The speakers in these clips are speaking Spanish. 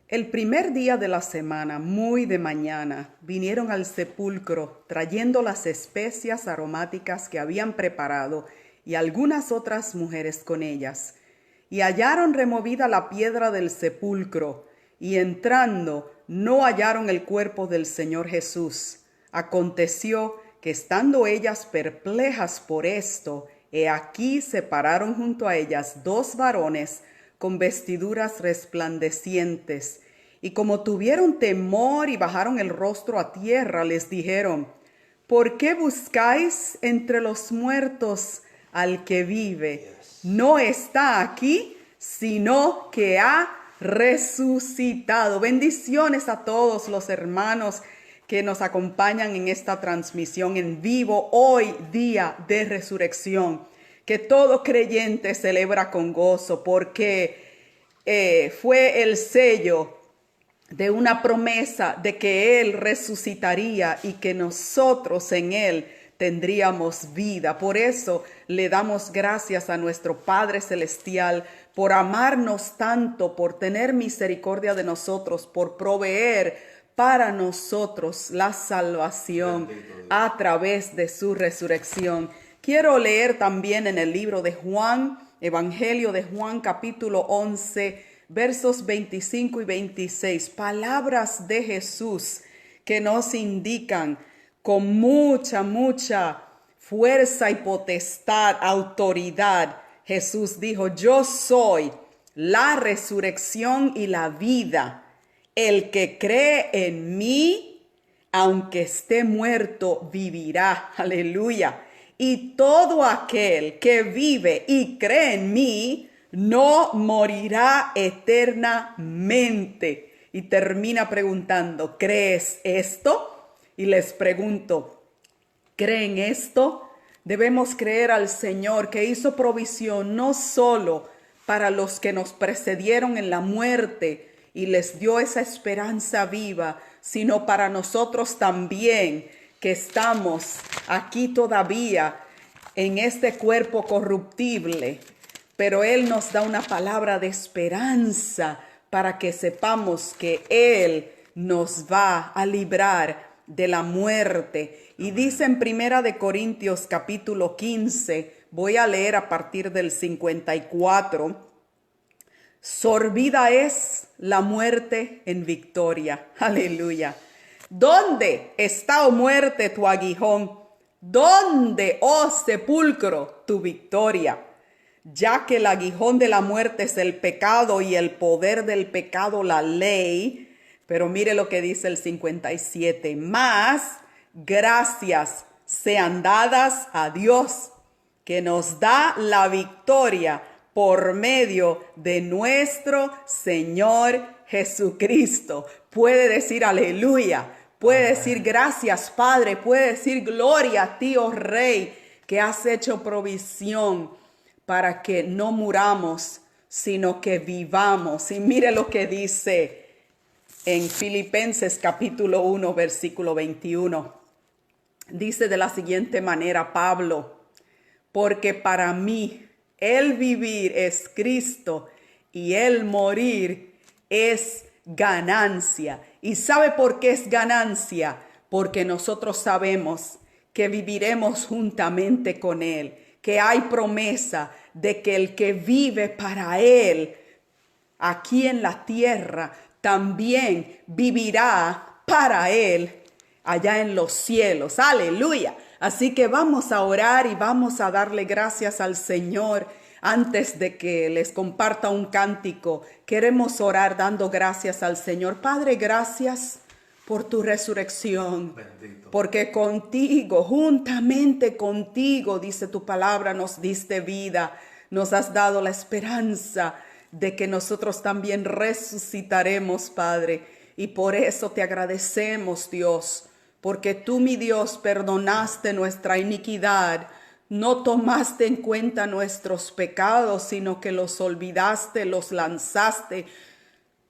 El primer día de la semana, muy de mañana, vinieron al sepulcro trayendo las especias aromáticas que habían preparado y algunas otras mujeres con ellas. Y hallaron removida la piedra del sepulcro, y entrando no hallaron el cuerpo del Señor Jesús. Aconteció que estando ellas perplejas por esto, he aquí se pararon junto a ellas dos varones con vestiduras resplandecientes, y como tuvieron temor y bajaron el rostro a tierra, les dijeron: ¿por qué buscáis entre los muertos al que vive? No está aquí, sino que ha resucitado. Bendiciones a todos los hermanos que nos acompañan en esta transmisión en vivo, hoy día de resurrección, que todo creyente celebra con gozo, porque fue el sello de una promesa de que Él resucitaría y que nosotros en Él tendríamos vida. Por eso le damos gracias a nuestro Padre Celestial por amarnos tanto, por tener misericordia de nosotros, por proveer para nosotros la salvación a través de su resurrección. Quiero leer también en el libro de Juan, Evangelio de Juan, capítulo 11, versos 25 y 26, palabras de Jesús que nos indican con mucha fuerza y potestad, autoridad. Jesús dijo: yo soy la resurrección y la vida. El que cree en mí, aunque esté muerto, vivirá. Aleluya. Y todo aquel que vive y cree en mí, no morirá eternamente. Y termina preguntando: ¿crees esto? Y les pregunto: ¿creen esto? Debemos creer al Señor, que hizo provisión no solo para los que nos precedieron en la muerte y les dio esa esperanza viva, sino para nosotros también, que estamos aquí todavía en este cuerpo corruptible. Pero Él nos da una palabra de esperanza para que sepamos que Él nos va a librar de la muerte. Y dice en Primera de Corintios capítulo 15, voy a leer a partir del 54, sorbida es la muerte en victoria. Aleluya. ¿Dónde está, oh muerte, tu aguijón? ¿Dónde, oh sepulcro, tu victoria? Ya que el aguijón de la muerte es el pecado y el poder del pecado la ley. Pero mire lo que dice el 57. Más gracias sean dadas a Dios, que nos da la victoria por medio de nuestro Señor Jesucristo. Puede decir aleluya, puede decir gracias Padre, puede decir gloria a ti, oh Rey, que has hecho provisión para que no muramos, sino que vivamos. Y mire lo que dice en Filipenses capítulo 1, versículo 21. Dice de la siguiente manera Pablo: porque para mí el vivir es Cristo y el morir es ganancia. ¿Y sabe por qué es ganancia? Porque nosotros sabemos que viviremos juntamente con Él, que hay promesa de que el que vive para Él aquí en la tierra también vivirá para Él allá en los cielos. Aleluya. Así que vamos a orar y vamos a darle gracias al Señor. Antes de que les comparta un cántico, queremos orar dando gracias al Señor. Padre, gracias por tu resurrección. Bendito. Porque contigo, juntamente contigo, dice tu palabra, nos diste vida. Nos has dado la esperanza de que nosotros también resucitaremos, Padre. Y por eso te agradecemos, Dios, porque tú, mi Dios, perdonaste nuestra iniquidad, no tomaste en cuenta nuestros pecados, sino que los olvidaste, los lanzaste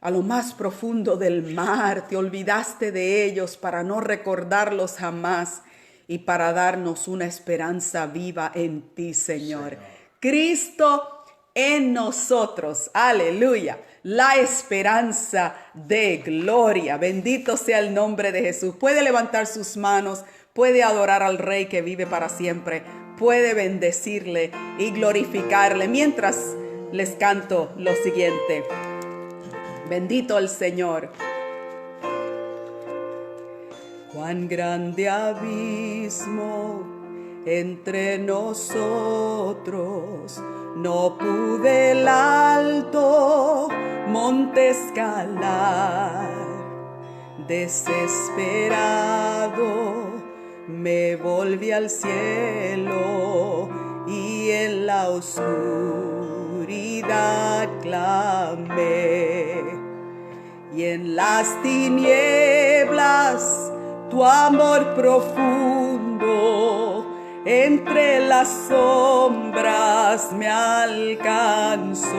a lo más profundo del mar. Te olvidaste de ellos para no recordarlos jamás y para darnos una esperanza viva en ti, Señor. Cristo en nosotros. Aleluya. La esperanza de gloria. Bendito sea el nombre de Jesús. Puede levantar sus manos, puede adorar al Rey que vive para siempre, puede bendecirle y glorificarle mientras les canto lo siguiente. Bendito el Señor. Cuán grande abismo entre nosotros, no pude el alto monte escalar. Desesperado me volví al cielo y en la oscuridad clamé. Y en las tinieblas tu amor profundo entre las sombras me alcanzó.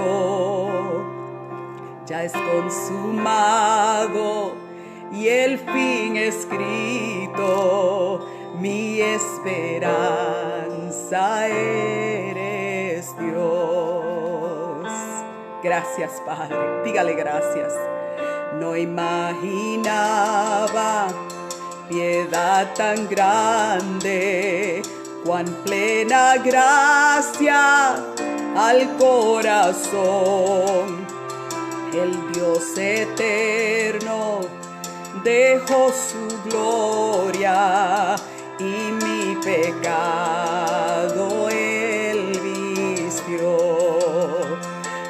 Ya es consumado y el fin escrito, mi esperanza eres Dios. Gracias, Padre, dígale gracias. No imaginaba piedad tan grande, cuán plena gracia al corazón. El Dios eterno dejó su gloria y mi pecado él vistió.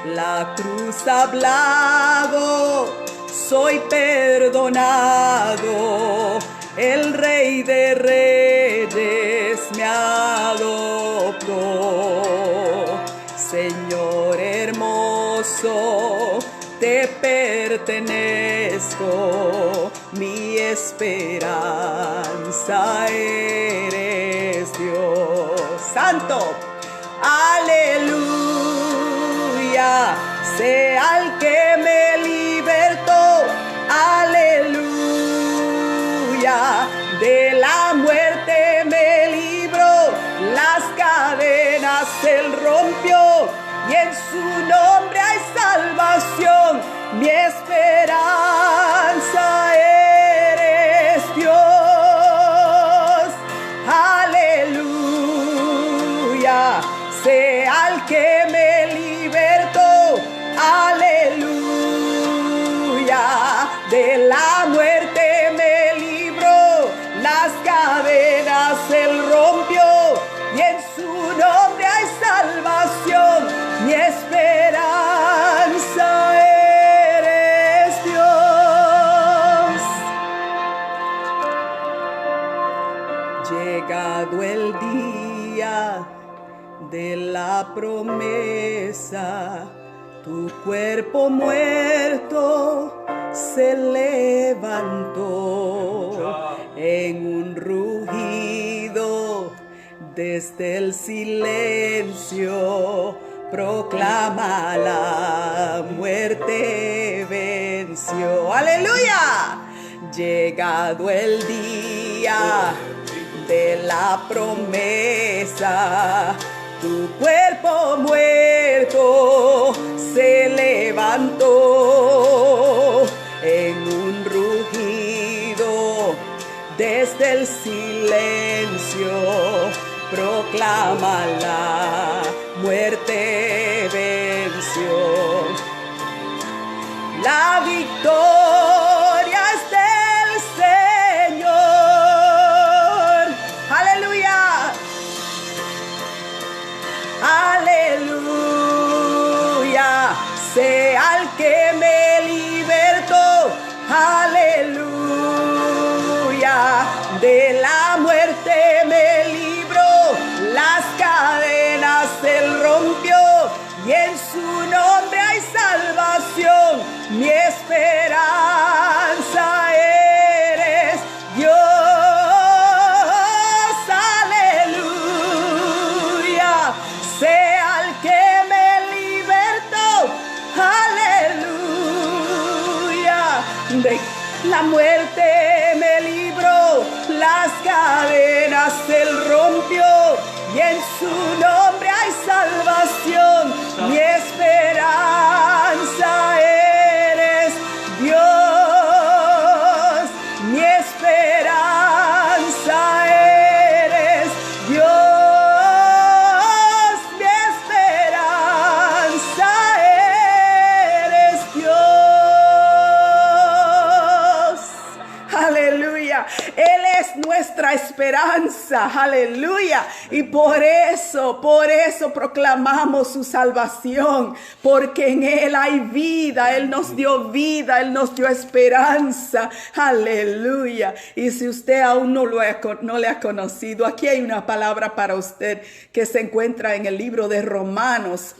La cruz ha hablado, soy perdonado. El Rey de Reyes me adoptó. Señor hermoso, te pertenezco, mi esperanza eres Dios. Santo, aleluya, sea el que me libertó, aleluya, de la muerte me libró, las cadenas él rompió, y en su nombre hay salvación, mi esperanza eres Dios. Aleluya, sea el que me libertó, aleluya, de la muerte me libró, las cadenas él rompió, y en su nombre hay salvación, mi esperanza eres Dios. Llegado el día de la promesa, tu cuerpo muerto se levantó en un rugido desde el silencio. Proclama la muerte venció. ¡Aleluya! Llegado el día de la promesa, tu cuerpo muerto se levantó en un rugido desde el silencio. Proclama la muerte venció. La victoria es del Señor. Aleluya. Aleluya. Sea el que me libertó. Aleluya. De la muerte me libró, las cadenas él rompió, y en su nombre hay salvación, mi esperanza eres Dios. Aleluya, sea el que me libertó, aleluya, de la muerte me libró, las cadenas él rompió, y en su nombre hay salvación, mi esperanza esperanza, aleluya. Y por eso proclamamos su salvación, porque en Él hay vida, Él nos dio vida, Él nos dio esperanza, aleluya. Y si usted aún no le ha conocido, aquí hay una palabra para usted que se encuentra en el libro de Romanos,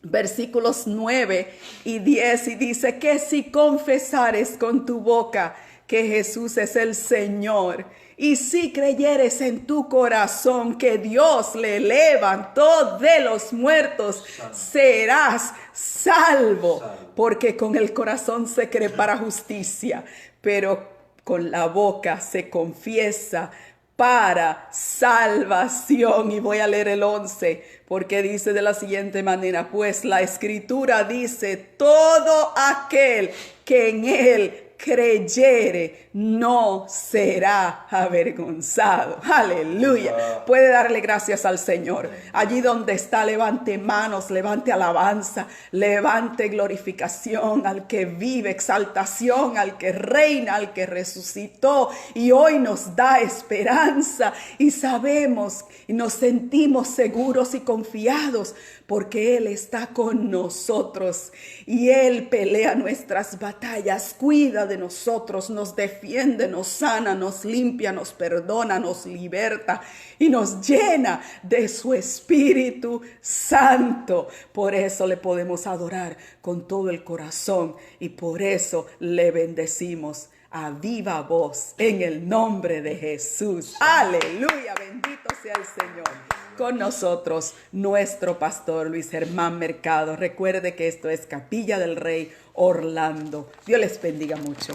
versículos 9 y 10, y dice que si confesares con tu boca que Jesús es el Señor, y si creyeres en tu corazón que Dios le levantó de los muertos, serás salvo. Porque con el corazón se cree para justicia, pero con la boca se confiesa para salvación. Y voy a leer el 11, porque dice de la siguiente manera: pues la Escritura dice, todo aquel que en Él creyere no será avergonzado. Aleluya. Puede darle gracias al Señor. Allí donde está, levante manos, levante alabanza, levante glorificación al que vive, exaltación al que reina, al que resucitó y hoy nos da esperanza, y sabemos y nos sentimos seguros y confiados porque Él está con nosotros y Él pelea nuestras batallas, cuida de nosotros, nos defiende, nos sana, nos limpia, nos perdona, nos liberta y nos llena de su Espíritu Santo. Por eso le podemos adorar con todo el corazón y por eso le bendecimos a viva voz en el nombre de Jesús. Aleluya, bendito sea el Señor. Con nosotros, nuestro pastor Luis Germán Mercado. Recuerde que esto es Capilla del Rey, Orlando. Dios les bendiga mucho.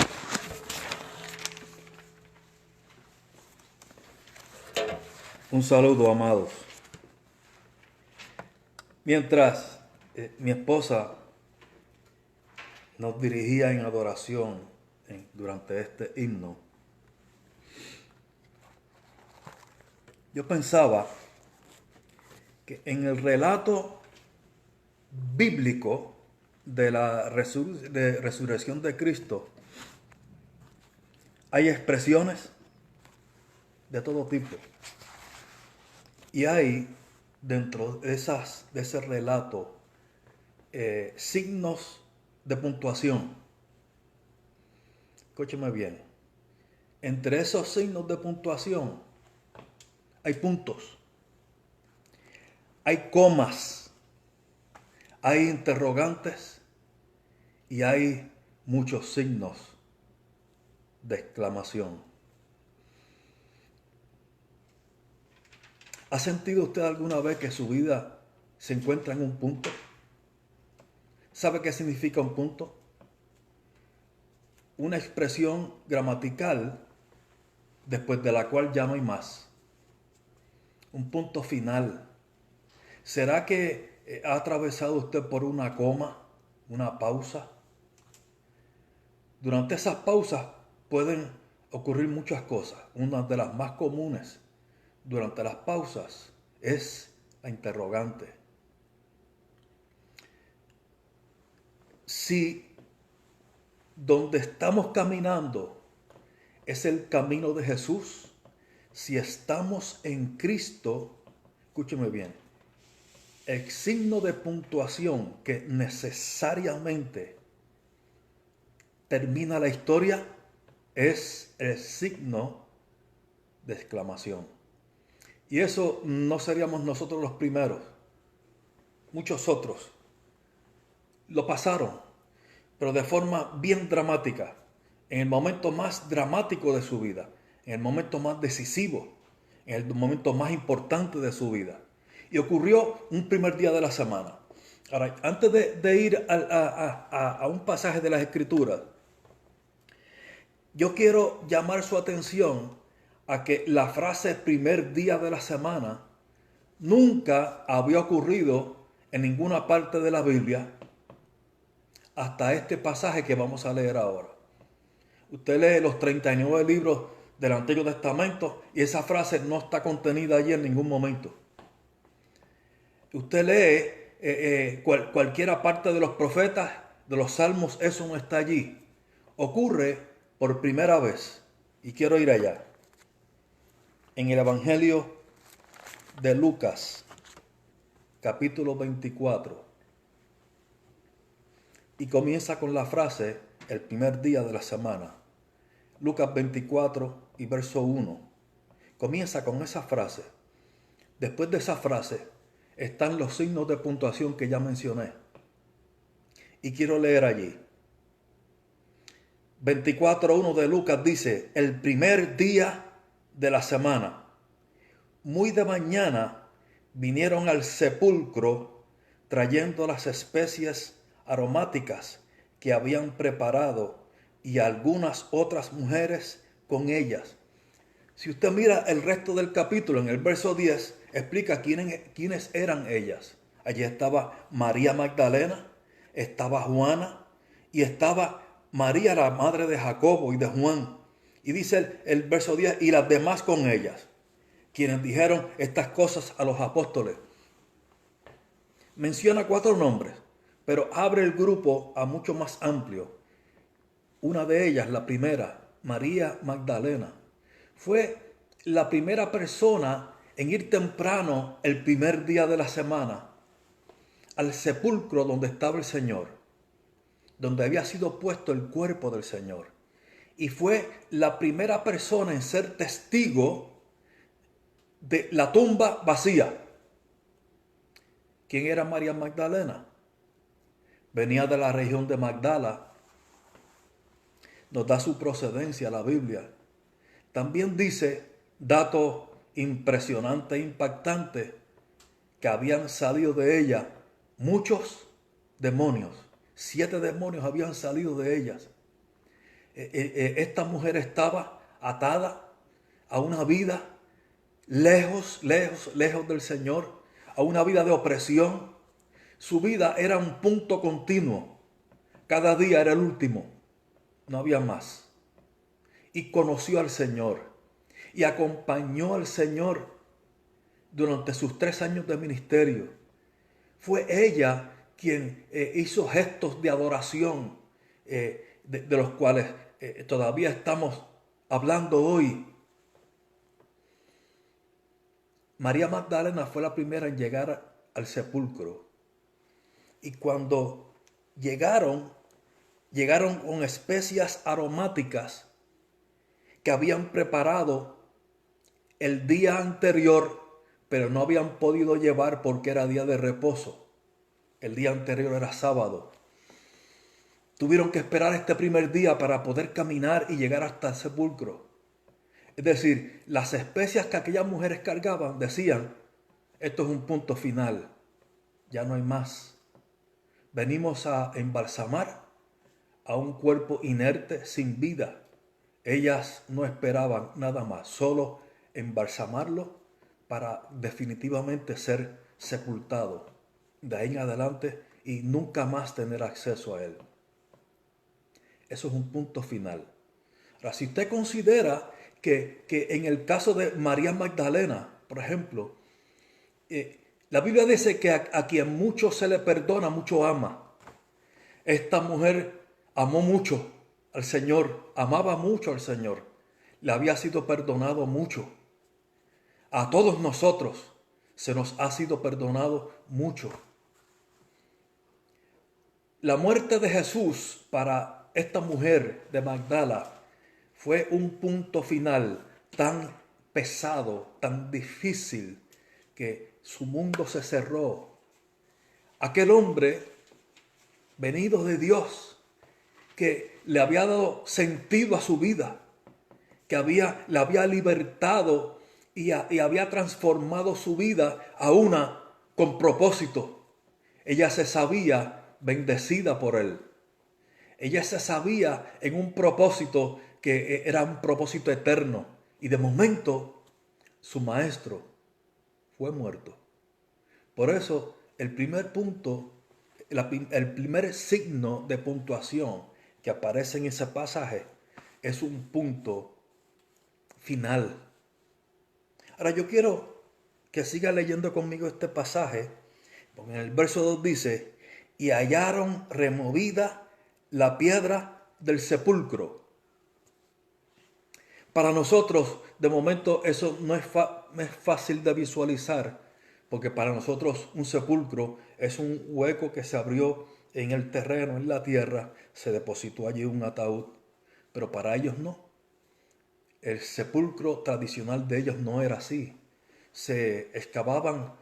Un saludo, amados. Mientras mi esposa nos dirigía en adoración durante este himno, yo pensaba que en el relato bíblico de la resurrección de Cristo hay expresiones de todo tipo. Y hay dentro de ese relato signos de puntuación. Escúcheme bien. Entre esos signos de puntuación hay puntos, hay comas, hay interrogantes y hay muchos signos de exclamación. ¿Ha sentido usted alguna vez que su vida se encuentra en un punto? ¿Sabe qué significa un punto? Una expresión gramatical después de la cual ya no hay más. Un punto final. ¿Será que ha atravesado usted por una coma, una pausa? Durante esas pausas pueden ocurrir muchas cosas. Una de las más comunes durante las pausas es la interrogante. Si donde estamos caminando es el camino de Jesús, si estamos en Cristo, escúcheme bien, el signo de puntuación que necesariamente termina la historia es el signo de exclamación. Y eso no seríamos nosotros los primeros. Muchos otros lo pasaron, pero de forma bien dramática, en el momento más dramático de su vida, en el momento más decisivo, en el momento más importante de su vida. Y ocurrió un primer día de la semana. Ahora, antes de ir a un pasaje de las Escrituras, yo quiero llamar su atención a que la frase primer día de la semana nunca había ocurrido en ninguna parte de la Biblia hasta este pasaje que vamos a leer ahora. Usted lee los 39 libros del Antiguo Testamento y esa frase no está contenida allí en ningún momento. Usted lee cualquiera parte de los profetas, de los salmos, eso no está allí. Ocurre por primera vez y quiero ir allá. en el Evangelio de Lucas, capítulo 24. Y comienza con la frase, el primer día de la semana. Lucas 24 y verso 1. Comienza con esa frase. Después de esa frase están los signos de puntuación que ya mencioné. Y quiero leer allí. 24:1 de Lucas dice, el primer día de la semana. Muy de mañana vinieron al sepulcro trayendo las especies aromáticas que habían preparado y algunas otras mujeres con ellas. Si usted mira el resto del capítulo, en el verso 10, explica quiénes eran ellas. Allí estaba María Magdalena, estaba Juana y estaba María, la madre de Jacobo y de Juan. Y dice el verso 10, y las demás con ellas, quienes dijeron estas cosas a los apóstoles. Menciona 4 nombres, pero abre el grupo a mucho más amplio. Una de ellas, la primera, María Magdalena, fue la primera persona en ir temprano el primer día de la semana al sepulcro donde estaba el Señor, donde había sido puesto el cuerpo del Señor. Y fue la primera persona en ser testigo de la tumba vacía. ¿Quién era María Magdalena? Venía de la región de Magdala. Nos da su procedencia la Biblia. También dice, dato impresionante e impactante, que habían salido de ella muchos demonios. 7 demonios habían salido de ellas. Esta mujer estaba atada a una vida lejos del Señor, a una vida de opresión. Su vida era un punto continuo. Cada día era el último. No había más. Y conoció al Señor. Y acompañó al Señor durante sus 3 años de ministerio. Fue ella quien hizo gestos de adoración, de los cuales todavía estamos hablando hoy. María Magdalena fue la primera en llegar al sepulcro. Y cuando llegaron con especias aromáticas que habían preparado el día anterior, pero no habían podido llevar porque era día de reposo. El día anterior era sábado. Tuvieron que esperar este primer día para poder caminar y llegar hasta el sepulcro. Es decir, las especias que aquellas mujeres cargaban decían, esto es un punto final, ya no hay más. Venimos a embalsamar a un cuerpo inerte, sin vida. Ellas no esperaban nada más, solo embalsamarlo para definitivamente ser sepultado de ahí en adelante y nunca más tener acceso a él. Eso es un punto final. Ahora, si usted considera que en el caso de María Magdalena, por ejemplo, la Biblia dice que a quien mucho se le perdona, mucho ama. Esta mujer amó mucho al Señor, amaba mucho al Señor. Le había sido perdonado mucho. A todos nosotros se nos ha sido perdonado mucho. La muerte de Jesús para esta mujer de Magdala fue un punto final tan pesado, tan difícil, que su mundo se cerró. Aquel hombre venido de Dios, que le había dado sentido a su vida, que le había libertado y había transformado su vida a una con propósito. Ella se sabía bendecida por él. Ella se sabía en un propósito que era un propósito eterno. Y de momento su maestro fue muerto. Por eso el primer punto, el primer signo de puntuación que aparece en ese pasaje es un punto final. Ahora yo quiero que siga leyendo conmigo este pasaje, porque en el verso 2 dice, y hallaron removida la piedra del sepulcro. Para nosotros, de momento, eso no es fácil de visualizar, porque para nosotros un sepulcro es un hueco que se abrió en el terreno, en la tierra, se depositó allí un ataúd, pero para ellos no. El sepulcro tradicional de ellos no era así. Se excavaban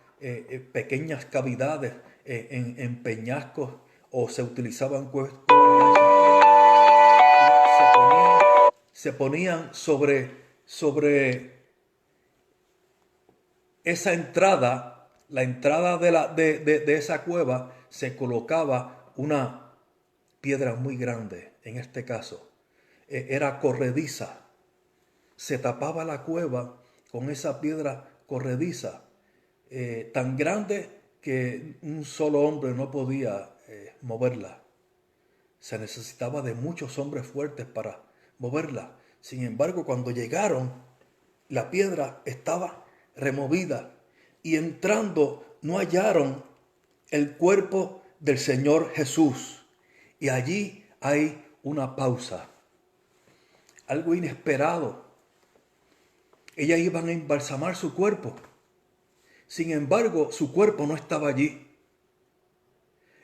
pequeñas cavidades en peñascos o se utilizaban se ponían sobre esa entrada, la entrada de esa cueva, se colocaba una piedra muy grande, en este caso. Era corrediza. Se tapaba la cueva con esa piedra corrediza, tan grande que un solo hombre no podía moverla. Se necesitaba de muchos hombres fuertes para moverla. Sin embargo, cuando llegaron, la piedra estaba removida y entrando no hallaron el cuerpo del Señor Jesús. Y allí hay una pausa, algo inesperado. Ellas iban a embalsamar su cuerpo. Sin embargo, su cuerpo no estaba allí.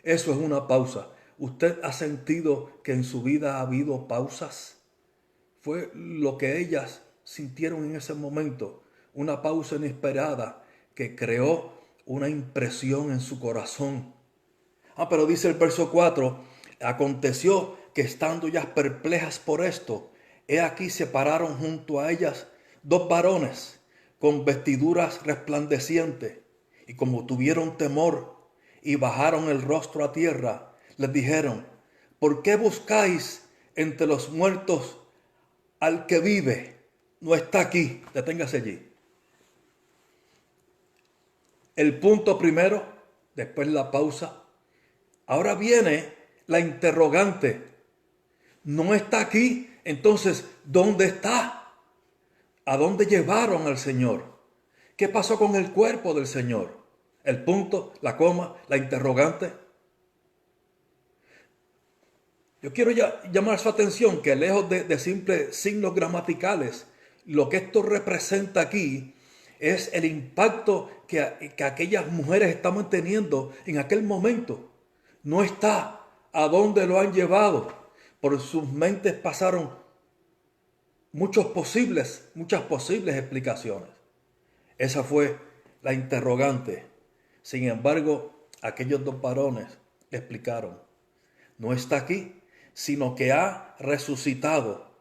Eso es una pausa. ¿Usted ha sentido que en su vida ha habido pausas? Fue lo que ellas sintieron en ese momento. Una pausa inesperada que creó una impresión en su corazón. Pero dice el verso 4, aconteció que estando ellas perplejas por esto, he aquí se pararon junto a ellas dos varones con vestiduras resplandecientes, y como tuvieron temor y bajaron el rostro a tierra, les dijeron, ¿por qué buscáis entre los muertos al que vive? No está aquí. Deténgase allí. El punto primero, después la pausa. Ahora viene la interrogante. No está aquí, entonces, ¿dónde está? ¿A dónde llevaron al Señor? ¿Qué pasó con el cuerpo del Señor? El punto, la coma, la interrogante. Yo quiero llamar su atención que lejos de simples signos gramaticales, lo que esto representa aquí es el impacto que aquellas mujeres estaban teniendo en aquel momento. No está a dónde lo han llevado. Por sus mentes pasaron muchas posibles explicaciones. Esa fue la interrogante. Sin embargo, aquellos dos varones le explicaron, no está aquí, sino que ha resucitado.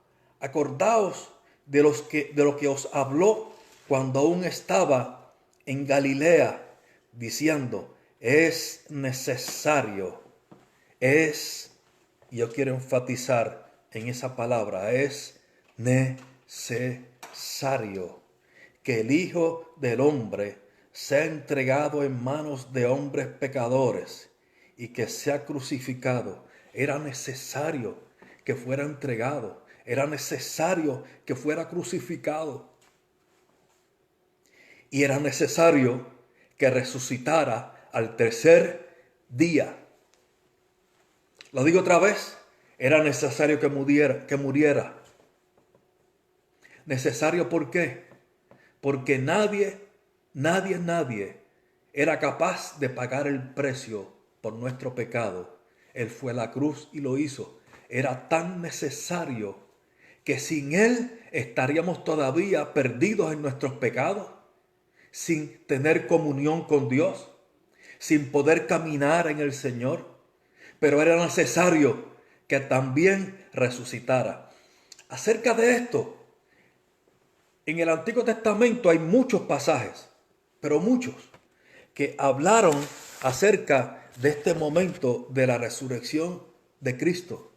Acordaos de lo que os habló cuando aún estaba en Galilea, diciendo, es necesario, yo quiero enfatizar en esa palabra, es necesario que el Hijo del Hombre sea entregado en manos de hombres pecadores y que sea crucificado. Era necesario que fuera entregado, era necesario que fuera crucificado y era necesario que resucitara al tercer día. Lo digo otra vez, era necesario que muriera. ¿Necesario por qué? Porque nadie era capaz de pagar el precio por nuestro pecado. Él fue a la cruz y lo hizo. Era tan necesario que sin Él estaríamos todavía perdidos en nuestros pecados, sin tener comunión con Dios, sin poder caminar en el Señor. Pero era necesario que también resucitara. Acerca de esto, en el Antiguo Testamento hay muchos pasajes, pero muchos, que hablaron acerca de este momento de la resurrección de Cristo.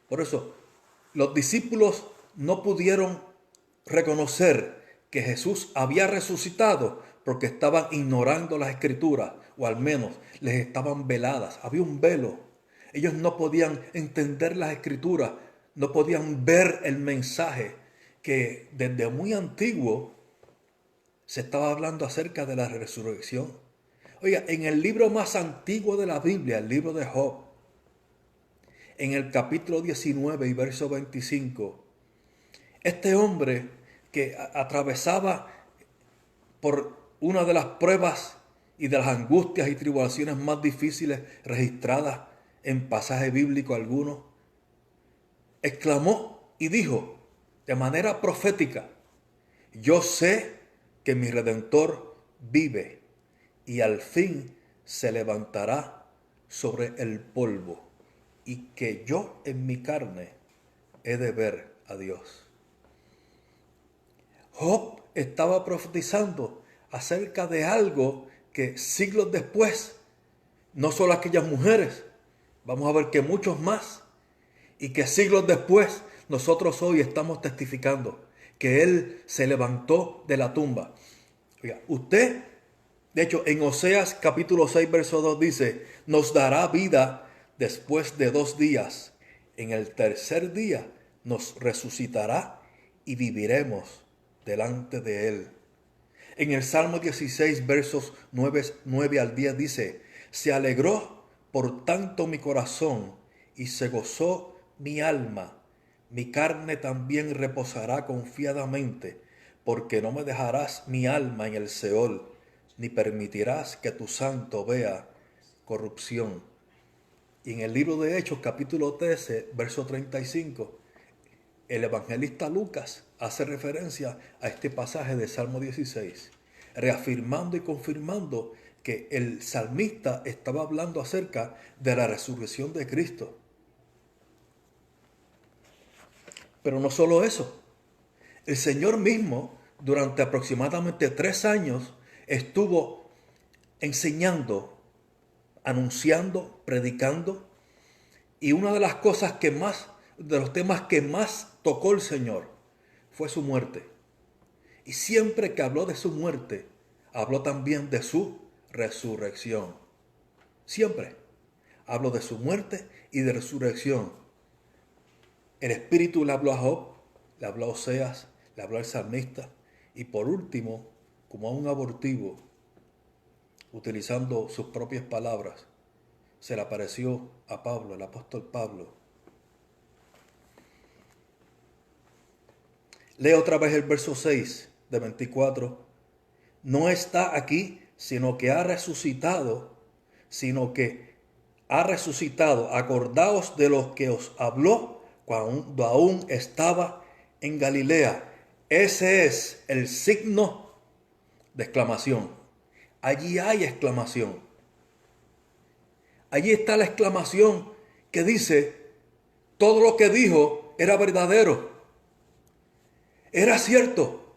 Por eso, los discípulos no pudieron reconocer que Jesús había resucitado porque estaban ignorando las Escrituras, o al menos les estaban veladas. Había un velo. Ellos no podían entender las Escrituras, no podían ver el mensaje que desde muy antiguo se estaba hablando acerca de la resurrección. Oiga, en el libro más antiguo de la Biblia, el libro de Job, en el capítulo 19 y verso 25, Este hombre que atravesaba por una de las pruebas y de las angustias y tribulaciones más difíciles registradas en pasaje bíblico alguno, exclamó y dijo de manera profética: yo sé que mi Redentor vive y al fin se levantará sobre el polvo, y que yo en mi carne he de ver a Dios. Job estaba profetizando acerca de algo que siglos después, no solo aquellas mujeres, vamos a ver que muchos más, y que siglos después nosotros hoy estamos testificando que Él se levantó de la tumba. Oiga, usted, de hecho, en Oseas capítulo 6, verso 2 dice: nos dará vida después de 2 días. En el tercer día nos resucitará y viviremos delante de Él. En el Salmo 16, versos 9 al 10 dice: se alegró por tanto mi corazón y se gozó mi alma. Mi carne también reposará confiadamente, porque no me dejarás mi alma en el Seol, ni permitirás que tu santo vea corrupción. Y en el libro de Hechos, capítulo 13, verso 35, el evangelista Lucas hace referencia a este pasaje de Salmo 16, reafirmando y confirmando que el salmista estaba hablando acerca de la resurrección de Cristo. Pero no solo eso, el Señor mismo durante aproximadamente 3 años estuvo enseñando, anunciando, predicando, y una de las cosas que más, de los temas que más tocó el Señor fue su muerte. Y siempre que habló de su muerte, habló también de su resurrección. Siempre habló de su muerte y de resurrección. El Espíritu le habló a Job, le habló a Oseas, le habló al salmista, y por último, como a un abortivo, utilizando sus propias palabras, se le apareció a Pablo, el apóstol Pablo. Lee otra vez el verso 6 de 24. No está aquí, sino que ha resucitado, Acordaos de los que os habló cuando aún estaba en Galilea. Ese es el signo de exclamación. Allí hay exclamación. Allí está la exclamación que dice: todo lo que dijo era verdadero. Era cierto.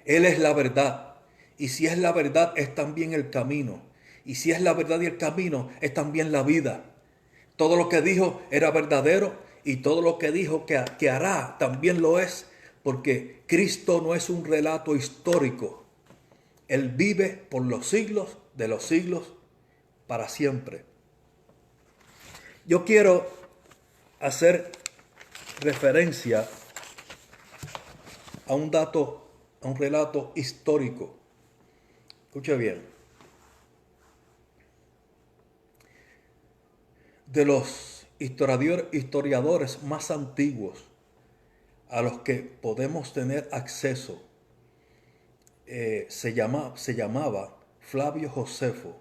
Él es la verdad. Y si es la verdad, es también el camino. Y si es la verdad y el camino, es también la vida. Todo lo que dijo era verdadero, y todo lo que dijo que hará también lo es, porque Cristo no es un relato histórico. Él vive por los siglos de los siglos para siempre. Yo quiero hacer referencia a un relato histórico. Escuche bien. De los historiadores más antiguos a los que podemos tener acceso, se llamaba Flavio Josefo,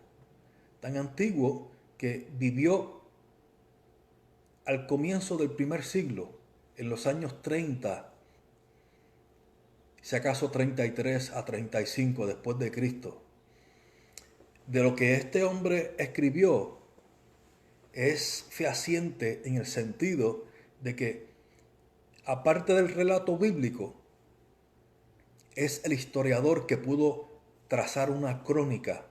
tan antiguo que vivió al comienzo del primer siglo, en los años 30, si acaso 33 a 35 después de Cristo. De lo que este hombre escribió es fehaciente en el sentido de que, aparte del relato bíblico, es el historiador que pudo trazar una crónica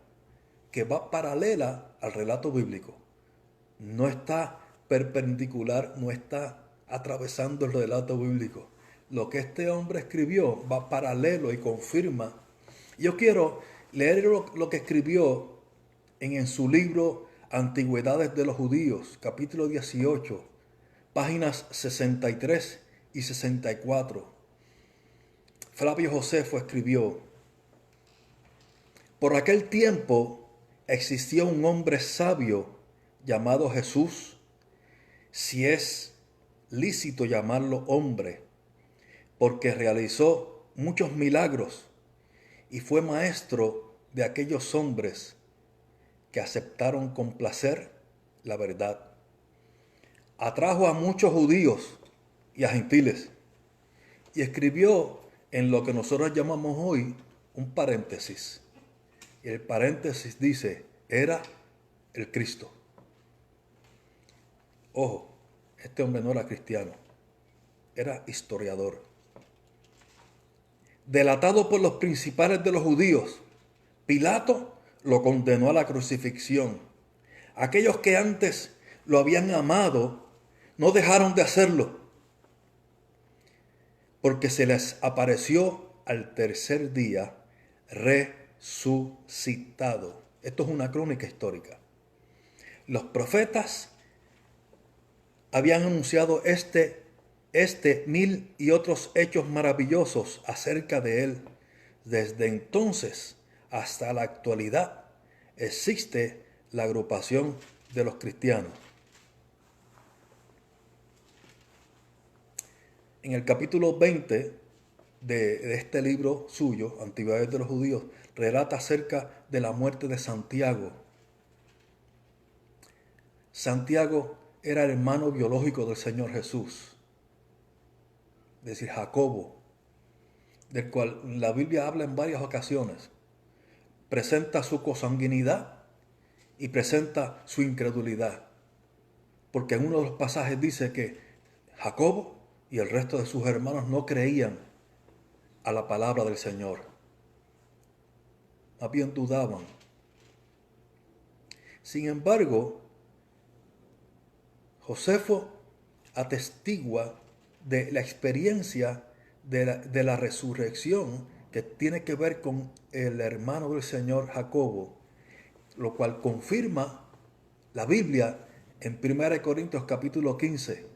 que va paralela al relato bíblico. No está perpendicular, no está atravesando el relato bíblico. Lo que este hombre escribió va paralelo y confirma. Yo quiero leer lo que escribió en su libro Antigüedades de los Judíos, capítulo 18, páginas 63 y 64. Flavio Josefo escribió: por aquel tiempo existía un hombre sabio llamado Jesús, si es lícito llamarlo hombre, porque realizó muchos milagros y fue maestro de aquellos hombres que aceptaron con placer la verdad. Atrajo a muchos judíos y a gentiles y escribió en lo que nosotros llamamos hoy un paréntesis. Y el paréntesis dice, era el Cristo. Ojo, este hombre no era cristiano, era historiador. Delatado por los principales de los judíos, Pilato lo condenó a la crucifixión. Aquellos que antes lo habían amado no dejaron de hacerlo, porque se les apareció al tercer día resucitado. Esto es una crónica histórica. Los profetas habían anunciado este mil y otros hechos maravillosos acerca de él. Desde entonces hasta la actualidad existe la agrupación de los cristianos. En el capítulo 20 de este libro suyo, Antigüedades de los Judíos, relata acerca de la muerte de Santiago. Santiago era el hermano biológico del Señor Jesús, es decir, Jacobo, del cual la Biblia habla en varias ocasiones. Presenta su consanguinidad y presenta su incredulidad, porque en uno de los pasajes dice que Jacobo y el resto de sus hermanos no creían a la palabra del Señor, más bien dudaban. Sin embargo, Josefo atestigua de la experiencia de la resurrección que tiene que ver con el hermano del Señor Jacobo, lo cual confirma la Biblia en 1 Corintios capítulo 15.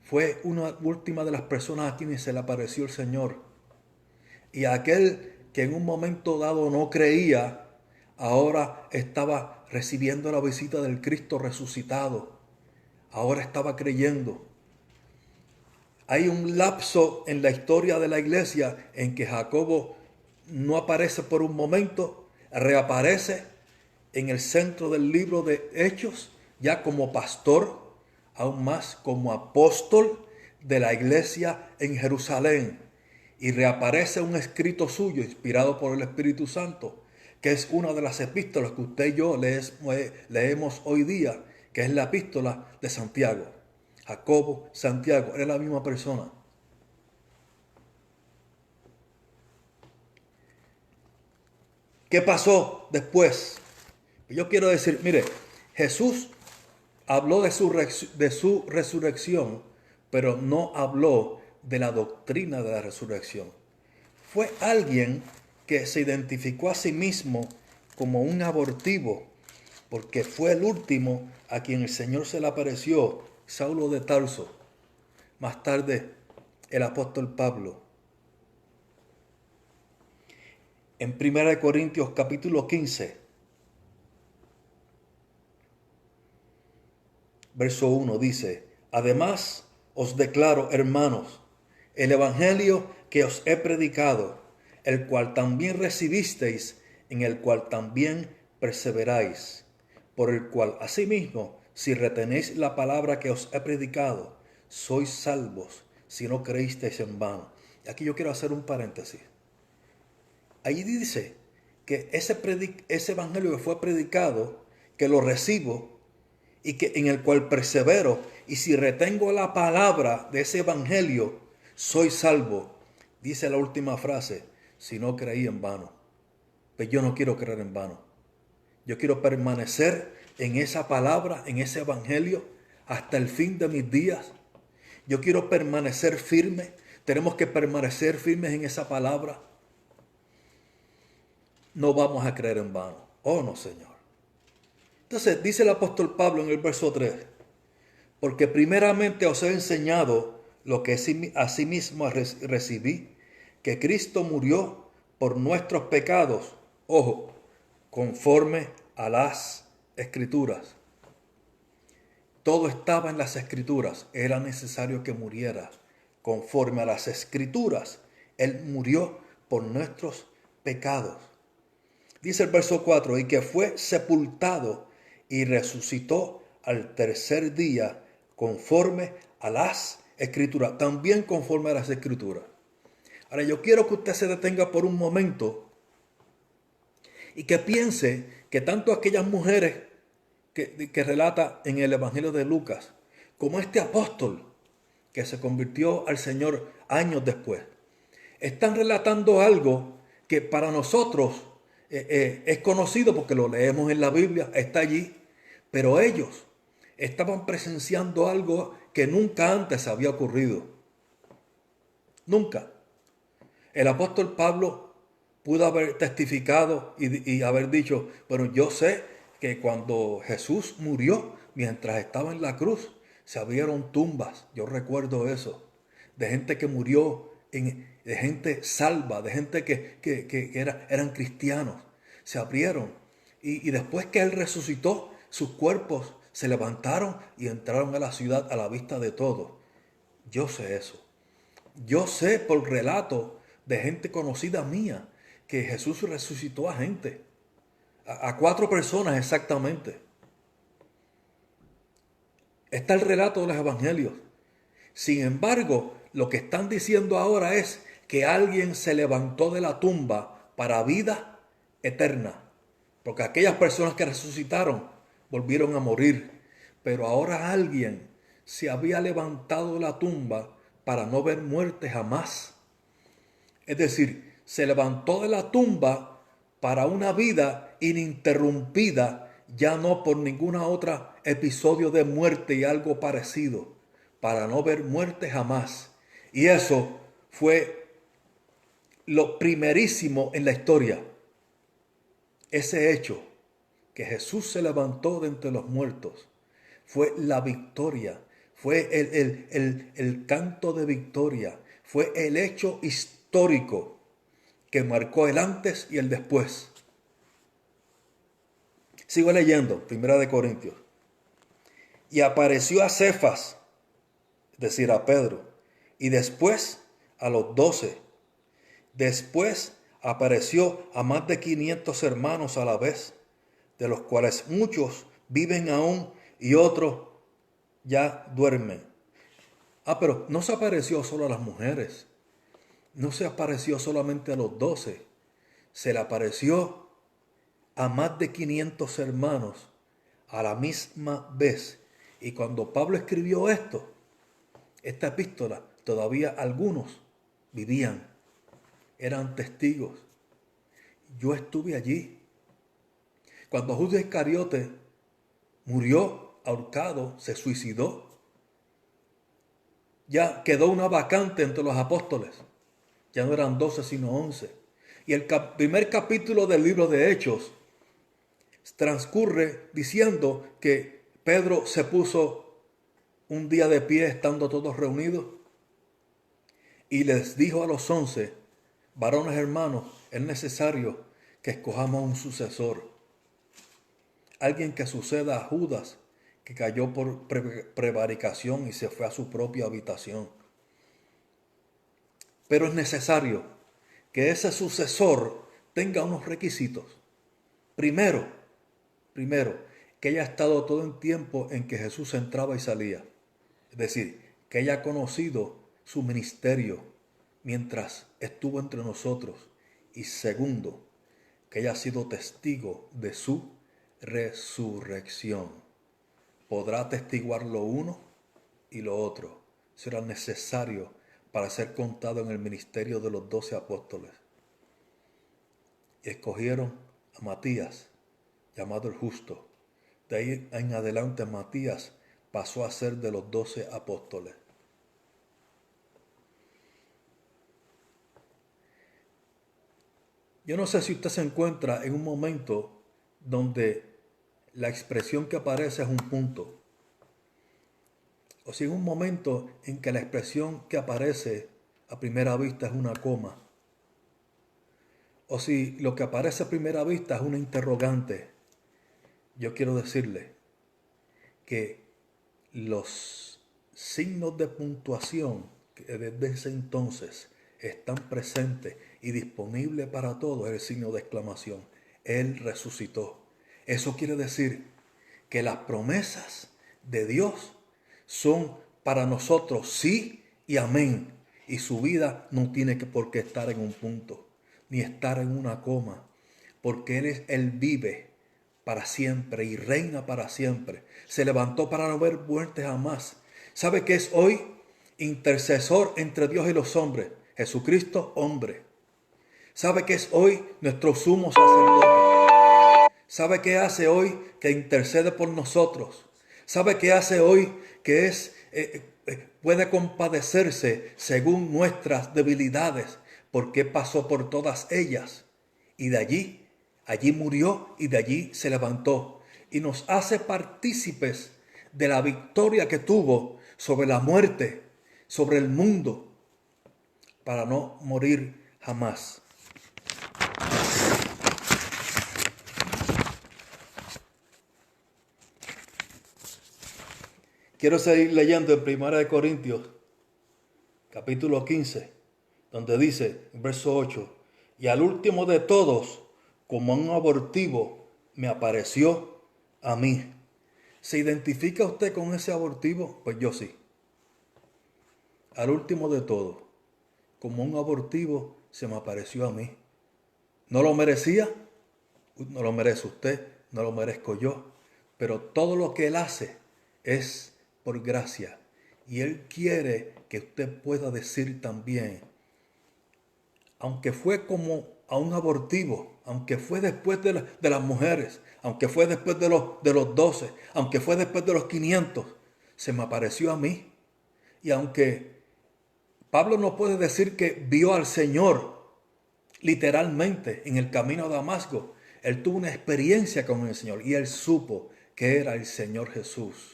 Fue una última de las personas a quienes se le apareció el Señor. Y aquel que en un momento dado no creía, ahora estaba recibiendo la visita del Cristo resucitado. Ahora estaba creyendo. Hay un lapso en la historia de la iglesia en que Jacobo no aparece por un momento, reaparece en el centro del libro de Hechos, ya como pastor, aún más como apóstol de la iglesia en Jerusalén. Y reaparece un escrito suyo inspirado por el Espíritu Santo, que es una de las epístolas que usted y yo leemos hoy día, que es la epístola de Santiago. Jacobo, Santiago, era la misma persona. ¿Qué pasó después? Yo quiero decir, mire, Jesús habló de su resurrección, pero no habló de la doctrina de la resurrección. Fue alguien que se identificó a sí mismo como un abortivo, porque fue el último a quien el Señor se le apareció, Saulo de Tarso. Más tarde, el apóstol Pablo. En 1 Corintios capítulo 15, verso 1 dice, además os declaro, hermanos, el evangelio que os he predicado, el cual también recibisteis, en el cual también perseveráis, por el cual asimismo, si retenéis la palabra que os he predicado, sois salvos, si no creísteis en vano. Y aquí yo quiero hacer un paréntesis. Allí dice que ese evangelio que fue predicado, que lo recibo y que en el cual persevero, y si retengo la palabra de ese evangelio, soy salvo. Dice la última frase, si no creí en vano. Pero yo no quiero creer en vano. Yo quiero permanecer en esa palabra, en ese evangelio, hasta el fin de mis días. Yo quiero permanecer firme. Tenemos que permanecer firmes en esa palabra. No vamos a creer en vano. Oh, no, Señor. Entonces, dice el apóstol Pablo en el verso 3, porque primeramente os he enseñado lo que asimismo recibí, que Cristo murió por nuestros pecados, ojo, conforme a las Escrituras. Todo estaba en las Escrituras, era necesario que muriera conforme a las Escrituras, Él murió por nuestros pecados. Dice el verso 4, y que fue sepultado y resucitó al tercer día conforme a las Escrituras, también conforme a las Escrituras. Ahora yo quiero que usted se detenga por un momento y que piense que tanto aquellas mujeres que relata en el Evangelio de Lucas, como este apóstol que se convirtió al Señor años después, están relatando algo que para nosotros es conocido porque lo leemos en la Biblia, está allí, pero ellos estaban presenciando algo que nunca antes había ocurrido. Nunca. El apóstol Pablo pudo haber testificado y haber dicho, bueno, yo sé que cuando Jesús murió, mientras estaba en la cruz, se abrieron tumbas. Yo recuerdo eso, de gente que murió, de gente salva, de gente que eran cristianos. Se abrieron. Y después que Él resucitó, sus cuerpos se levantaron y entraron a la ciudad a la vista de todos. Yo sé eso. Yo sé por relato de gente conocida mía que Jesús resucitó a gente, a 4 personas exactamente. Está el relato de los evangelios. Sin embargo, lo que están diciendo ahora es que alguien se levantó de la tumba para vida eterna. Porque aquellas personas que resucitaron volvieron a morir. Pero ahora alguien se había levantado de la tumba para no ver muerte jamás. Es decir, se levantó de la tumba para una vida ininterrumpida, ya no por ninguna otra episodio de muerte y algo parecido, para no ver muerte jamás. Y eso fue lo primerísimo en la historia. Ese hecho, que Jesús se levantó de entre los muertos, fue la victoria, fue el canto de victoria, fue el hecho histórico que marcó el antes y el después. Sigo leyendo, 1 Corintios. Y apareció a Cefas, es decir, a Pedro, y después a los 12. Después apareció a más de 500 hermanos a la vez, de los cuales muchos viven aún y otros ya duermen. Pero no se apareció solo a las mujeres, no se apareció solamente a los 12, se le apareció a más de 500 hermanos a la misma vez. Y cuando Pablo escribió esta epístola, todavía algunos vivían, eran testigos. Yo estuve allí. Cuando Judas Iscariote murió ahorcado, se suicidó, ya quedó una vacante entre los apóstoles. Ya no eran 12 sino 11. Y el primer capítulo del libro de Hechos transcurre diciendo que Pedro se puso un día de pie estando todos reunidos y les dijo a los 11, varones hermanos, es necesario que escojamos un sucesor. Alguien que suceda a Judas, que cayó por prevaricación y se fue a su propia habitación. Pero es necesario que ese sucesor tenga unos requisitos. Primero, que haya estado todo el tiempo en que Jesús entraba y salía. Es decir, que haya conocido su ministerio mientras estuvo entre nosotros. Y segundo, que haya sido testigo de su resurrección. Podrá atestiguar lo uno y lo otro. Será necesario para ser contado en el ministerio de los 12 apóstoles. Y escogieron a Matías, llamado el justo. De ahí en adelante Matías pasó a ser de los 12 apóstoles. Yo no sé si usted se encuentra en un momento donde la expresión que aparece es un punto. O si en un momento en que la expresión que aparece a primera vista es una coma. O si lo que aparece a primera vista es una interrogante. Yo quiero decirle que los signos de puntuación que desde ese entonces están presentes y disponibles para todos, es el signo de exclamación. Él resucitó. Eso quiere decir que las promesas de Dios son para nosotros sí y amén. Y su vida no tiene por qué estar en un punto, ni estar en una coma, porque Él vive para siempre y reina para siempre. Se levantó para no ver muerte jamás. ¿Sabe qué es hoy? Intercesor entre Dios y los hombres. Jesucristo, hombre. ¿Sabe qué es hoy? Nuestro sumo sacerdote. ¿Sabe qué hace hoy? Que intercede por nosotros. ¿Sabe qué hace hoy? Que puede compadecerse según nuestras debilidades, porque pasó por todas ellas. Y de allí murió y de allí se levantó. Y nos hace partícipes de la victoria que tuvo sobre la muerte, sobre el mundo, para no morir jamás. Quiero seguir leyendo en 1 Corintios, capítulo 15, donde dice, verso 8, y al último de todos, como un abortivo, me apareció a mí. ¿Se identifica usted con ese abortivo? Pues yo sí. Al último de todos, como un abortivo, se me apareció a mí. ¿No lo merecía? No lo merece usted, no lo merezco yo. Pero todo lo que Él hace es por gracia. Y Él quiere que usted pueda decir también, aunque fue como a un abortivo, aunque fue después de las mujeres, aunque fue después de los 12, aunque fue después de los 500, se me apareció a mí. Y aunque Pablo no puede decir que vio al Señor literalmente en el camino a Damasco, él tuvo una experiencia con el Señor y él supo que era el Señor Jesús.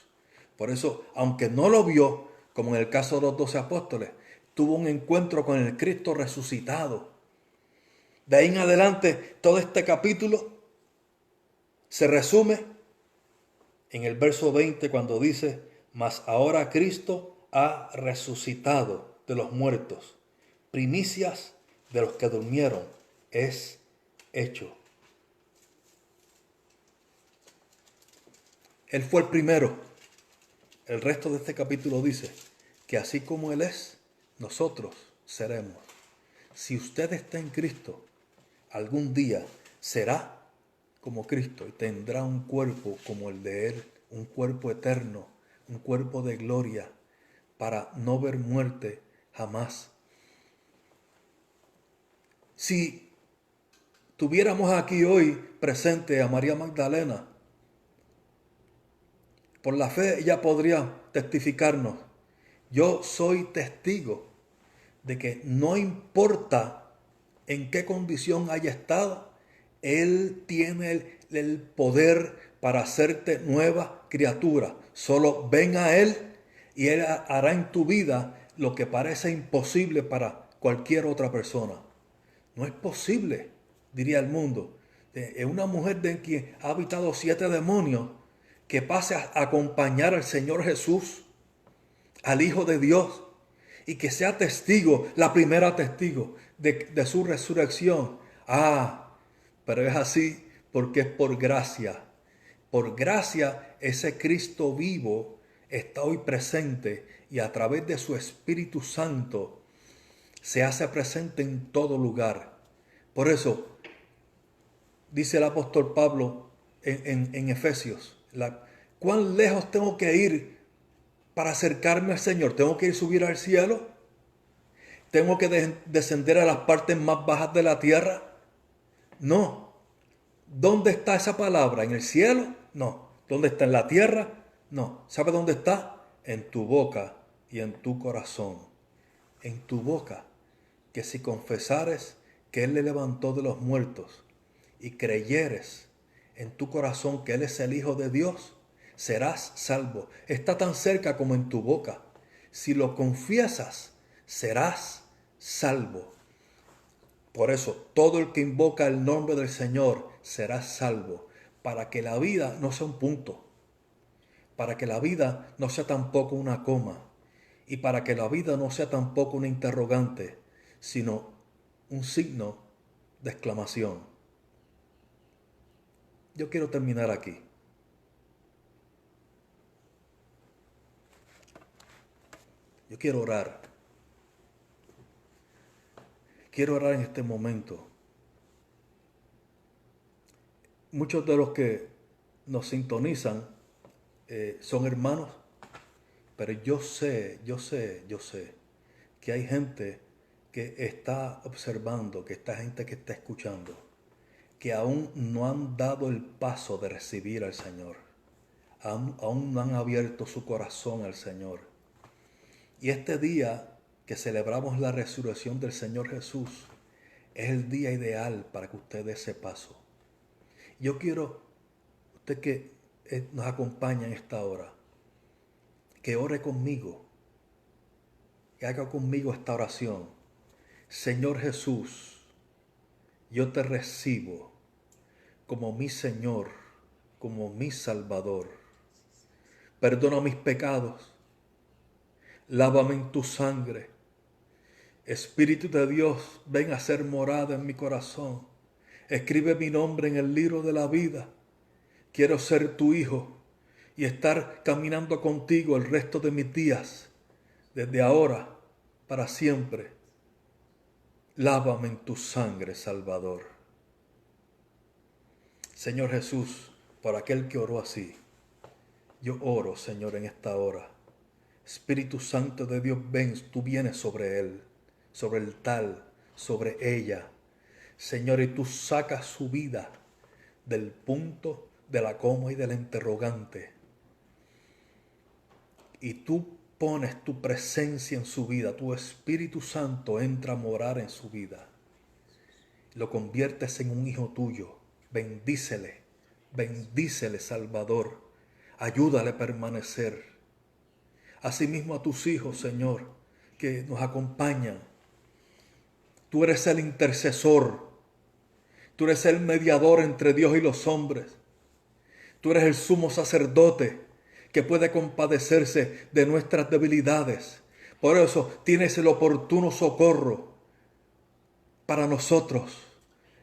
Por eso, aunque no lo vio, como en el caso de los 12 apóstoles, tuvo un encuentro con el Cristo resucitado. De ahí en adelante, todo este capítulo se resume en el verso 20 cuando dice, mas ahora Cristo ha resucitado de los muertos, primicias de los que durmieron, es hecho. Él fue el primero. El resto de este capítulo dice que así como Él es, nosotros seremos. Si usted está en Cristo, algún día será como Cristo y tendrá un cuerpo como el de Él, un cuerpo eterno, un cuerpo de gloria, para no ver muerte jamás. Si tuviéramos aquí hoy presente a María Magdalena, por la fe ella podría testificarnos. Yo soy testigo de que no importa en qué condición haya estado, Él tiene el poder para hacerte nueva criatura. Solo ven a Él y Él hará en tu vida lo que parece imposible para cualquier otra persona. No es posible, diría el mundo, de una mujer de quien ha habitado 7 demonios, que pase a acompañar al Señor Jesús, al Hijo de Dios, y que sea testigo, la primera testigo de su resurrección. Pero es así porque es por gracia. Por gracia ese Cristo vivo está hoy presente y a través de su Espíritu Santo se hace presente en todo lugar. Por eso dice el apóstol Pablo en Efesios, ¿cuán lejos tengo que ir para acercarme al Señor? ¿Tengo que subir al cielo? ¿Tengo que descender a las partes más bajas de la tierra? No. ¿Dónde está esa palabra? ¿En el cielo? No. ¿Dónde está? ¿En la tierra? No. ¿Sabe dónde está? En tu boca y en tu corazón. En tu boca. Que si confesares que Él le levantó de los muertos y creyeres en tu corazón que Él es el Hijo de Dios, serás salvo. Está tan cerca como en tu boca. Si lo confiesas, serás salvo. Por eso, todo el que invoca el nombre del Señor será salvo. Para que la vida no sea un punto. Para que la vida no sea tampoco una coma. y para que la vida no sea tampoco una interrogante, sino un signo de exclamación. Yo quiero terminar aquí. Yo quiero orar. Quiero orar en este momento. Muchos de los que nos sintonizan son hermanos, pero yo sé que hay gente que está observando, que esta gente que está escuchando, que aún no han dado el paso de recibir al Señor, aún no han abierto su corazón al Señor. Y este día que celebramos la resurrección del Señor Jesús es el día ideal para que usted dé ese paso. Yo quiero, usted que nos acompaña en esta hora, que ore conmigo, que haga conmigo esta oración. Señor Jesús, yo te recibo como mi Señor, como mi Salvador. Perdona mis pecados, lávame en tu sangre. Espíritu de Dios, ven a ser morada en mi corazón. Escribe mi nombre en el libro de la vida. Quiero ser tu hijo y estar caminando contigo el resto de mis días, desde ahora para siempre. Lávame en tu sangre, Salvador. Señor Jesús, por aquel que oró así, yo oro, Señor, en esta hora. Espíritu Santo de Dios, ven, tú vienes sobre él, sobre el tal, sobre ella. Señor, y tú sacas su vida del punto de la coma y del interrogante. Y tú pones tu presencia en su vida, tu Espíritu Santo entra a morar en su vida. Lo conviertes en un hijo tuyo. Bendícele, bendícele, Salvador. Ayúdale a permanecer. Asimismo a tus hijos, Señor, que nos acompañan. Tú eres el intercesor. Tú eres el mediador entre Dios y los hombres. Tú eres el sumo sacerdote que puede compadecerse de nuestras debilidades. Por eso tienes el oportuno socorro para nosotros.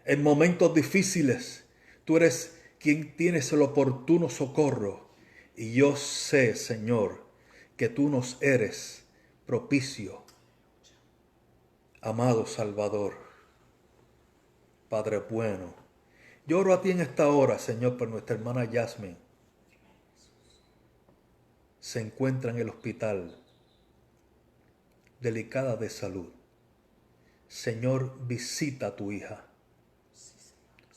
En momentos difíciles, tú eres quien tienes el oportuno socorro. Y yo sé, Señor, que tú nos eres propicio. Amado Salvador, Padre bueno, yo oro a ti en esta hora, Señor, por nuestra hermana Yasmin. Se encuentra en el hospital, delicada de salud. Señor, visita a tu hija.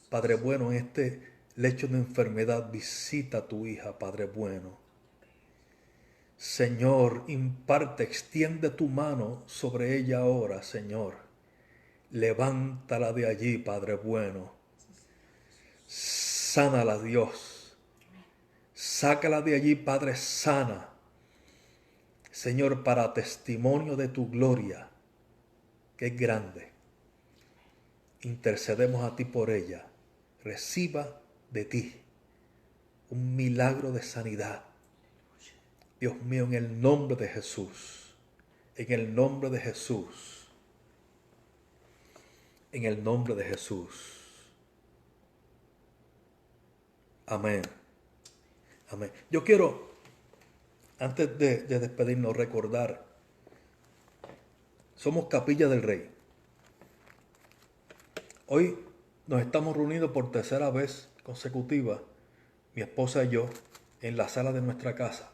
Padre bueno, en este lecho de enfermedad, visita a tu hija, Padre bueno. Señor, imparte, extiende tu mano sobre ella ahora, Señor. Levántala de allí, Padre bueno. Sánala, Dios. Sácala de allí, Padre, sana. Señor, para testimonio de tu gloria, que es grande. Intercedemos a ti por ella. Reciba de ti un milagro de sanidad. Dios mío, en el nombre de Jesús. En el nombre de Jesús. En el nombre de Jesús. Amén. Amén. Yo quiero, antes de despedirnos, recordar, somos Capilla del Rey. Hoy nos estamos reunidos por tercera vez consecutiva, mi esposa y yo, en la sala de nuestra casa.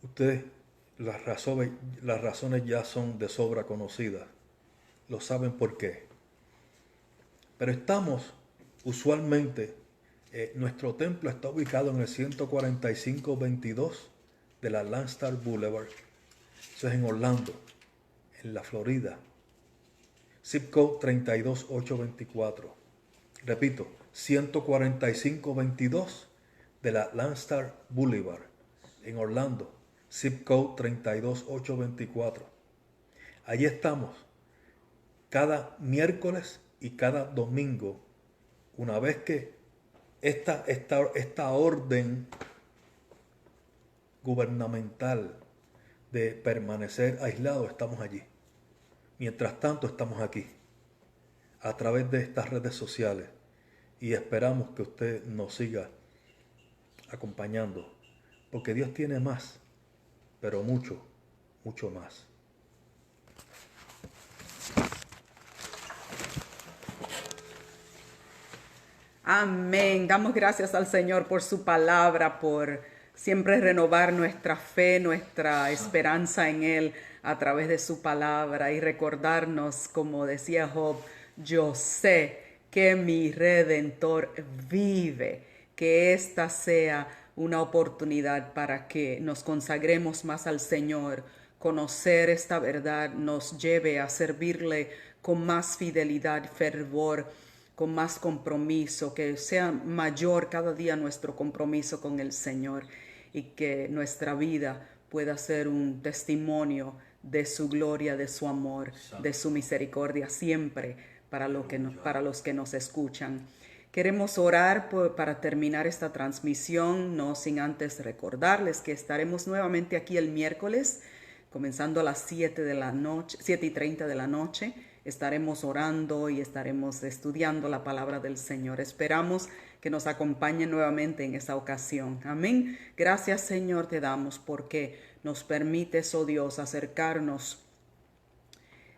Ustedes, las razones ya son de sobra conocidas. Lo saben por qué. Pero estamos, usualmente, nuestro templo está ubicado en el 14522 de la Landstar Boulevard. Eso es en Orlando, en la Florida. Zip code 32824. Repito, 14522 de la Landstar Boulevard, en Orlando. Zip code 32824. Allí estamos, cada miércoles y cada domingo, una vez que esta orden gubernamental de permanecer aislados, estamos allí. Mientras tanto, estamos aquí, a través de estas redes sociales, y esperamos que usted nos siga acompañando, porque Dios tiene más, pero mucho, mucho más. Amén. Damos gracias al Señor por su palabra, por siempre renovar nuestra fe, nuestra esperanza en Él a través de su palabra y recordarnos, como decía Job, yo sé que mi Redentor vive, que esta sea una oportunidad para que nos consagremos más al Señor. Conocer esta verdad nos lleve a servirle con más fidelidad, fervor, con más compromiso, que sea mayor cada día nuestro compromiso con el Señor y que nuestra vida pueda ser un testimonio de su gloria, de su amor, de su misericordia siempre para los que nos escuchan. Queremos orar para terminar esta transmisión, no sin antes recordarles que estaremos nuevamente aquí el miércoles, comenzando a las 7:30 de la noche. Estaremos orando y estaremos estudiando la palabra del Señor. Esperamos que nos acompañen nuevamente en esta ocasión. Amén. Gracias, Señor, te damos porque nos permites, oh Dios, acercarnos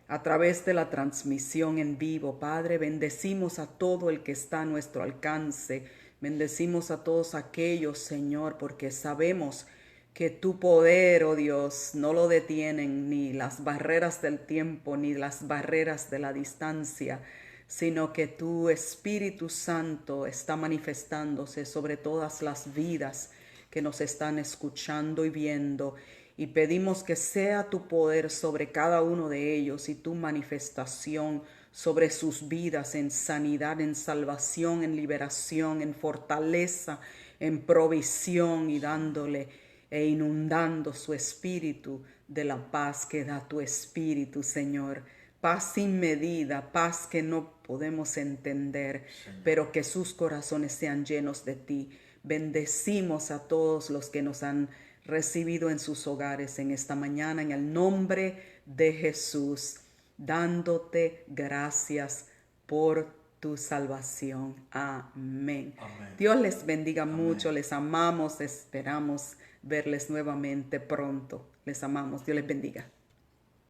a través de la transmisión en vivo. Padre, bendecimos a todo el que está a nuestro alcance. Bendecimos a todos aquellos, Señor, porque sabemos que tu poder, oh Dios, no lo detienen ni las barreras del tiempo, ni las barreras de la distancia, sino que tu Espíritu Santo está manifestándose sobre todas las vidas que nos están escuchando y viendo. Y pedimos que sea tu poder sobre cada uno de ellos y tu manifestación sobre sus vidas en sanidad, en salvación, en liberación, en fortaleza, en provisión y dándole e inundando su espíritu de la paz que da tu espíritu, Señor. Paz sin medida, paz que no podemos entender, Señor, pero que sus corazones sean llenos de ti. Bendecimos a todos los que nos han recibido en sus hogares en esta mañana, en el nombre de Jesús, dándote gracias por tu salvación. Amén. Amén. Dios les bendiga mucho, les amamos, esperamos verles nuevamente pronto. Les amamos, Dios les bendiga.